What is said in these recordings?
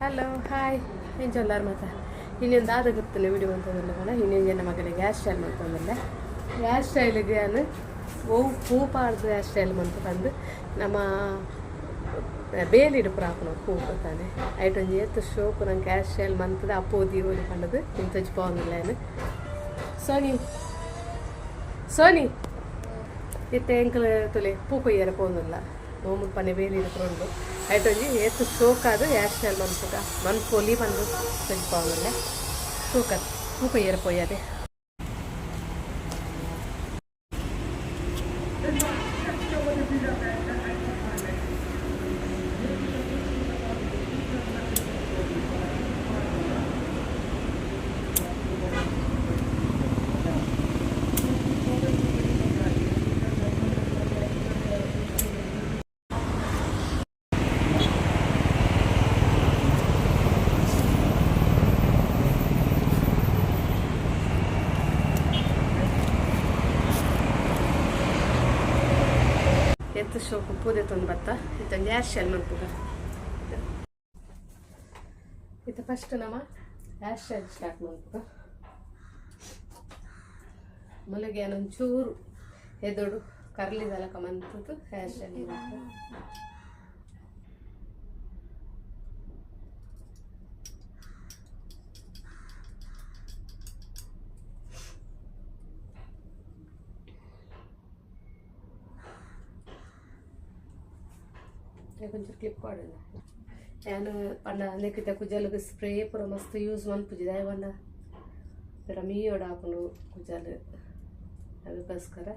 hello hi ಏನು ಚೊಲ್ಲಾರ ಮಾತ ಇನ್ನೊಂದು ಆದ ಗೊತ್ತಿಲ್ಲ ವಿಡಿಯೋ ಅಂತಂದಿಲ್ಲ ಕಣ ಇನ್ನೊಂದು ಜನ ಮಗನಿಗೆ ಹೇರ್ ಸ್ಟೈಲ್ ಮಾಡ್ತಂದಿಲ್ಲ ಹೇರ್ ಸ್ಟೈಲಿಗೆ ನಾನು ಪೂಪಾಡ್ದು ಹೇರ್ ಸ್ಟೈಲ್ ಮಂತು ಬಂದು ನಮ್ಮ ಬೇಲಿಡು ಪ್ರಾಪುನ ಪೂಪು ತಾನೆ ಐಟೊಂದು ಎತ್ತು ಶೋಕು ನಂಗೆ ಹೇರ್ ಸ್ಟೈಲ್ ಮಂತದ ಅಪ್ಪೋದಿ ಓದಿ ಕಂಡದು ಇಂತ ಹೋಗಿಲ್ಲ ಏನು ಸೋನಿ ಇತ್ತೆ ಎಂಕಲ್ ತೊಲೆ ಪೂಕೊಯ್ಯರ ಹೋಗಿಲ್ಲ ನೋಮುದು ಪನೆ ಬೇಲಿ ಇಟ್ಕೊಂಡು ಐಟೊಂಜಿ ಎತ್ತು ಶೋಕಾದು ಹೇರ್ ಸ್ಟೈಲ್ ಮನ್ಪುಗ ಮನ್ಪೊಲಿ ಬಂದು ತೆಗಿಪೋಗಲ್ಲ ಶೋಕದು ಪೂಕೊಯ್ಯರ ಪೋಯದೆ ಎತ್ತು ಶೋಕು ಪೂದೆ ತಂದು ಬತ್ತ ಇತ್ತೊಂದು ಹೇರ್ ಸ್ಟೈಲ್ ಮನ್ಪುಗ ಇದು ಫಸ್ಟ್ ನಮ್ಮ ಹೇರ್ ಸ್ಟೈಲ್ ಸ್ಟಾರ್ಟ್ ಮನ್ಪುಗ ಮೊಲಗೆ ಒಂಚೂರು ಎದೊಡು ಕರ್ಲಿದಲಕ ಮಂತದ್ದು ಹೇರ್ ಸ್ಟೈಲ್ కొంచెం క్లిప్ వాడండి నేను పండ నెక్కితే కుజాలకు స్ప్రే పూర మస్తు యూజ్ ಮನ್ಪುಜಿದ ಯಾವಣ್ಣ ಬೇರೆ ಮೀಯೋಡಾಪನು ಕುಜಾಲು ಅದಕ್ಕೋಸ್ಕರ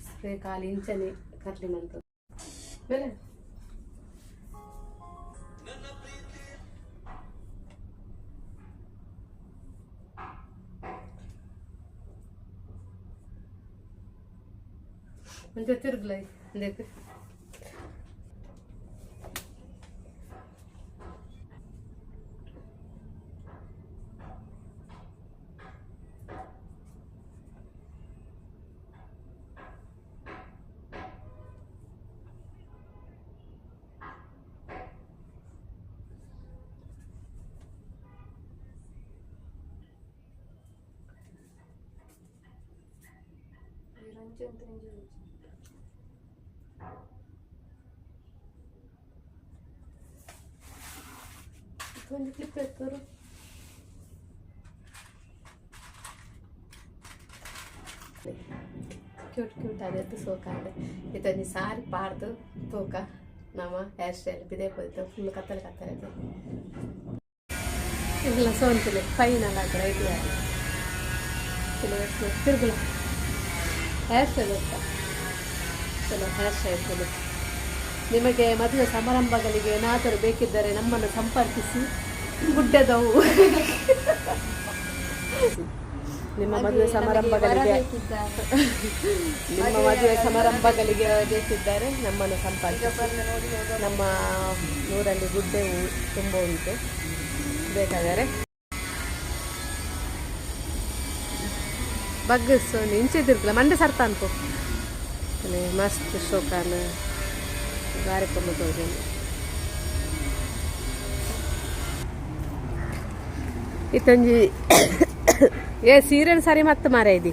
ಸ್ಪ್ರೇ ಕಾಲು ಇಂಚನೆ ಕರ್ಲಿ ಮಂತು ಮೇಲೆ కొంచెం తిరుగులై అందుకు ಒಂದು ಕ್ಲಿಪ್ ಎತ್ತರು ಕ್ಯೂಟ್ ಕ್ಯೂಟ್ ಆದೈತು ಸೋಕಾಂಡೆ ಇದೊಂದು ಸಾರಿ ಪಾಡ್ದು ತೂಕ ನಮ್ಮ ಹೇರ್ ಸ್ಟೈಲ್ ಬಿದೆ ಹೋಯ್ತು ಫುಲ್ ಕತ್ತಲೆ ಕತ್ತಲೆ ಇಲ್ಲ ಸೋಂತಿಲ್ಲ ಫೈನಲ್ ಆದರೆ ಐಡಿಯಾ ತಿರುಗುಲ ಹೇರ್ ಸ್ಟೈಲ್ ಅಂತ ಚಲೋ ಹೇರ್ ಸ್ಟೈಲ್ ಚಲೋ ನಿಮಗೆ ಮದುವೆ ಸಮಾರಂಭಗಳಿಗೆ ಏನಾದರೂ ಬೇಕಿದ್ದರೆ ನಮ್ಮನ್ನು ಸಂಪರ್ಕಿಸಿ ಗುಡ್ಡದವು ನಿಮ್ಮ ಮದುವೆ ಸಮಾರಂಭಗಳಿಗೆ ಬೇಕಿದ್ದರೆ ನಮ್ಮನ್ನು ಸಂಪರ್ಕಿಸಿ ನಮ್ಮ ಊರಲ್ಲಿ ಗುಡ್ಡೆ ತುಂಬ ಉಂಟು ಬೇಕಾದರೆ ಬಗ್ಗಸ್ ಇಂಚೆ ತಿರ್ಗಲ ಮಂಡೆ ಸರ್ತ ಅನ್ಕೋ ಮಸ್ತ್ ಶೋಕಾನ ಗಾರೆ ಕೊಂಡು ತೋಜನು ಇತ್ತೊಂಜಿ ಏ ಸೀರೆನ ಸರಿ ಮತ್ತೆ ಮಾರ ಇದಿ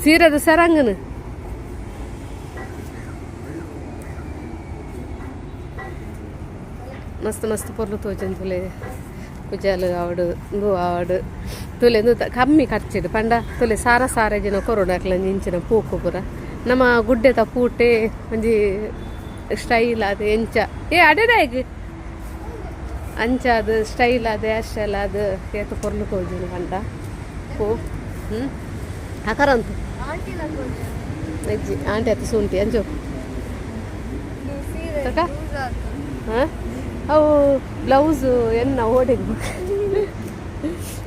ಸೀರೆದು ಸರಂಗನು ಮಸ್ತ್ ಮಸ್ತ್ ಪೊರ್ಲು ತೋಜನ್ ತುಲೆ ಕುಜಾಲು ಆವಡು ಆವಡು ತುಲೆ ಕಮ್ಮಿ ಖರ್ಚಿಡು ಪಂಡ ತುಲೆ ಸಾರ ಸಾರ ಜನ ಕೊರೋಡಾಕ್ಲ ಇಂಚಿನ ಪೂಕು ಪುರ ನಮ್ಮ ಗುಡ್ಡೆದ ಪೂಟೆ ಒಂಜಿ ಸ್ಟೈಲ್ ಅದು ಎಂಚ ಅಡೆದಾಗಿ ಅಂಚ ಅದು ಸ್ಟೈಲ್ ಅದು ಹೇರ್ ಸ್ಟೈಲ್ ಅದು ಏತು ಪೊರ್ಲು ತೋಜನು ಪಂಡ ಪೂ ಹಾಕರಂತು ಅಜ್ಜಿ ಆಂಟಿ ಅತ್ತು ಶುಂಠಿ ಅಂಜು ಹಾಂ ಅವು ಬ್ಲೌಸು ಎನ್ನ ಓಡಿದ್ದು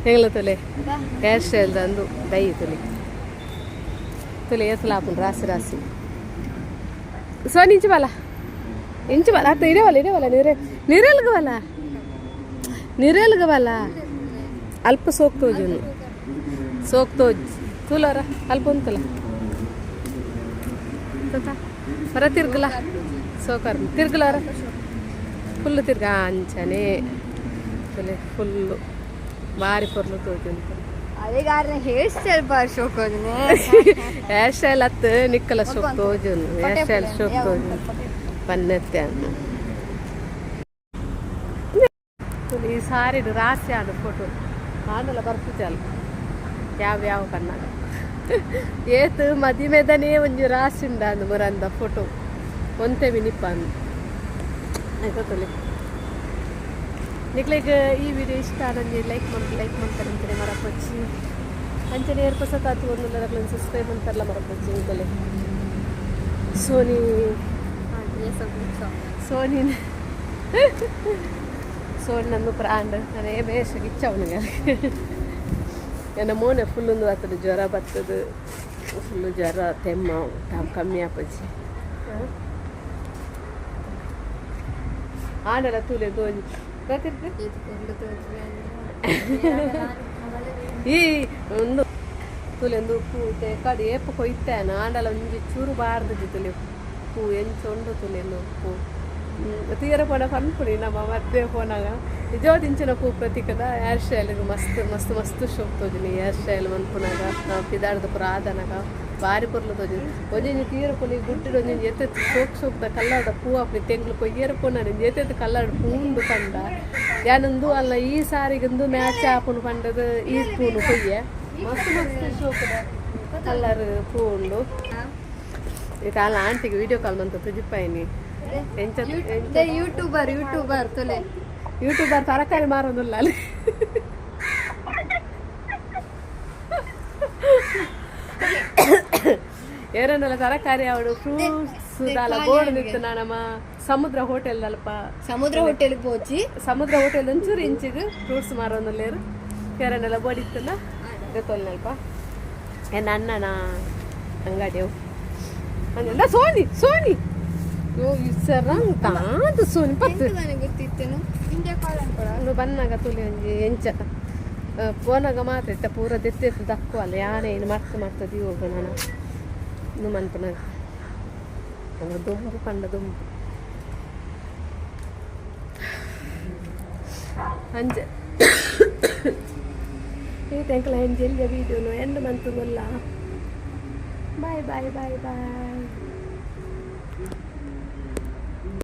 ಹೆಂಗ್ಲ ತೊಲೆ ಹೇರ್ ಸ್ಟೈಲ್ ಅಂದು ಡೈ ತೊಲೆ ತೊಲೆ ಎತ್ತಲಾಪುಂಡು ರಾಸಿ ರಾಸಿ ಸೋನಿ ಇಂಚು ಬಲ ಅತ್ತ ಇರೇವಲ್ಲ ನೀರೆಲ್ಗವಲ್ಲ ಅಲ್ಪ ಸೋಕ್ತೋಜುನು ತುಲರ ಅಲ್ಪ ಉಂತಲ್ಲ ಹೊರ ತಿರ್ಗಲ ಸೋಕರ್ ತಿರ್ಗಲಾರ ಫುಲ್ ತಿರ್ಗಾ ಅಂಚನೆ ತುಲೆ ಫುಲ್ಲು ಬಾರಿ ಪೊರ್ಲು ತೋಜುಂಟು ಅದೇ ಕಾರಣ ಹೇರ್ ಸ್ಟೈಲ್ ಬಾರಿ ಶೋಕ್ ಹೋದ್ರೆ ಹೇರ್ ಸ್ಟೈಲ್ ಹತ್ತು ನಿಕ್ಕಲ ಶೋಕ್ ತೋಜುನು ಹೇರ್ ಸ್ಟೈಲ್ ಶೋಕ್ ತೋಜುನು ಪನ್ನತ್ತೆ ಅನ್ನು ಈ ಸಾರಿಡು ರಾಸಿ ಆಡು ಫೋಟೋ ಆನೆಲ್ಲ ಬರ್ತಿದ್ದಲ್ಲ ಯಾವ ಕಣ್ಣಾಗ ಏತು ಮದಿಮೆದನೇ ಒಂಜಿ ರಾಸಿ ಉಂಡ ಅಂದು ಬರಂದ ಫೋಟೋ ಒಂತೆ ವಿನಿಪ್ಪ ಅಂದು ಆಯ್ತಲ್ಲಿ ನಿಕ್ಲಿಗೆ ಈ ವಿಡಿಯೋ ಇಷ್ಟ ನನಗೆ ಲೈಕ್ ಮಾಡ್ತಾರೆ ಅಂತಾನೆ ಮರಪಚ್ಚಿ ಅಂಚನೆ ಏರ್ಪಸತ್ತಾತು ಒಂದು ನರಗಳನ್ನು ಸಬ್ಸ್ಕ್ರೈಬ್ ಅಂತಾರಲ್ಲ ಮರಪಚ್ಚಿ ಇಂಕಲೆ ಸೋನಿ ನನ್ನ ಪ್ರಾಂಡ್ ನಾನೇ ಬೇಸಿಗೆ ಇಚ್ಚವನಿಗೆ ನನ್ನ ಮೋನೆ ಫುಲ್ ಒಂದು ಆತದ ಜ್ವರ ಬರ್ತದೆ ಫುಲ್ಲು ಜ್ವರ ತೆಮ್ಮ ಕಮ್ಮಿ ಆಪಚ್ಚಿ ಆನೆಲ್ಲ ತೂಲೆ ಗೋಜಿ ಈ ಒಂದು ತುಲೆಂದು ಪೂತೆ ಕಡಿ ಏಪ ಕೊಯ್ತೇನ ಆಂಡಲ ಒಂಜಿ ಚೂರು ಬಾರ್ದು ತುಲೆ ಪೂ ಎಂಚೊಂಡು ತುಲೆಂದು ಪೂ ತೀರ ಪೋನ ಪನ್ಪುಡಿ ನಮ್ಮ ಮದ್ವೆ ಪೋನಾಗ ನಿಜವಾದಿಂಚಿನ ಪೂ ಪ್ರತೀಕದ ಹೇರ್ ಸ್ಟೈಲ್ಗೆ ಮಸ್ತ್ ಶೋಕ್ ತೋಜಿನಿ ಹೇರ್ ಸ್ಟೈಲ್ ಮನ್ಪುನಾಗ ನಾವು ಪಿದಾಡ್ದ ಪುರ ಆದನಾಗ ಬಾರಿ ಪೊರ್ಲು ತೋಜಿನಿ ಒಂಜಿ ತೀರ ಪೋನಿ ಗುಟ್ಟಿಡು ಒಂಜಿ ಎತ್ತೆತ್ತು ಶೋಕ್ದ ಕಲ್ಲಾಡ ಪೂ ಅಪ್ನಿ ತೆಂಗ್ಲು ಕೊಯ್ಯರ ಪೋನ ಎತ್ತೆತ್ತು ಕಲ್ಲಾಡ ಪೂಂದು ಕಂಡ ಯಾನೊಂದು ಅಲ್ಲ ಈ ಸಾರಿಗೊಂದು ಮ್ಯಾಚ್ ಆಪುನು ಪಂಡದು ಈ ಪೂನು ಕೊಯ್ಯ ಮಸ್ತ್ ಶೋಕದ ಕಲ್ಲರ್ ಪೂ ಉಂಡು ಈ ಕಾಲ ಆಂಟಿಗೆ ವಿಡಿಯೋ ಕಾಲ್ ಮಂತ ತುಜಿಪ್ಪಾಯಿನಿ ಯೂಟ್ಯೂಬರ್ ತೊಲೆ ಯೂಟ್ಯೂಬರ್ ತರಕಾರಿ ಮಾರೋದಿಲ್ಲ ಅಲ್ಲಿ ಏರನ್ನೆಲ್ಲ ತರಕಾರಿ ಅವಳು ಫ್ರೂಟ್ಸ್ ಬೋರ್ಡ್ ನಿಂತು ನಮ್ಮ ಸಮುದ್ರ ಹೋಟೆಲ್ ಅಲ್ಪ ಸಮುದ್ರ ಹೋಟೆಲ್ ಪೋಚಿ ಸಮುದ್ರ ಹೋಟೆಲ್ ಒಂಚೂರು ಇಂಚಿಗೆ ಫ್ರೂಟ್ಸ್ ಮಾರೋನಲ್ಲೇರು ಏರನ್ನೆಲ್ಲ ಬೋಡಿತ್ತಲ್ಲ ಗೊತ್ತಲ್ನಲ್ಪ ಏನು ಅಣ್ಣನ ಅಂಗಡಿಯವು ಅಂದ ಸೋನಿ ಕಾದು ಸೋನಿ ಪತ್ತು ಗೊತ್ತಿತ್ತು ಬನ್ನಾಗ ತುಳಿ ಒಂಜಿ ಎಂಚ ಫೋನಾಗ ಮಾತ್ರ ಇಟ್ಟ ಪೂರ ದೆತ್ತೆತ್ತು ದಕ್ಕು ಅಲ್ಲ ಯಾನೇ ಏನು ಮಾಡ್ತದೆ ಹೋಗ ನಾನು ಇನ್ನು ಮನ್ಪನಾಗ ದುಂಬು ಕಂಡ ದುಂಬು ಅಂಜೆ ಈತೆಂಕಲ ಹೆಂಜೆ ಎಲ್ಲಿಯ ವೀಡಿಯೋನು ಎಂಡ್ ಮಂತು ಗೊಲ್ಲ ಬಾಯ್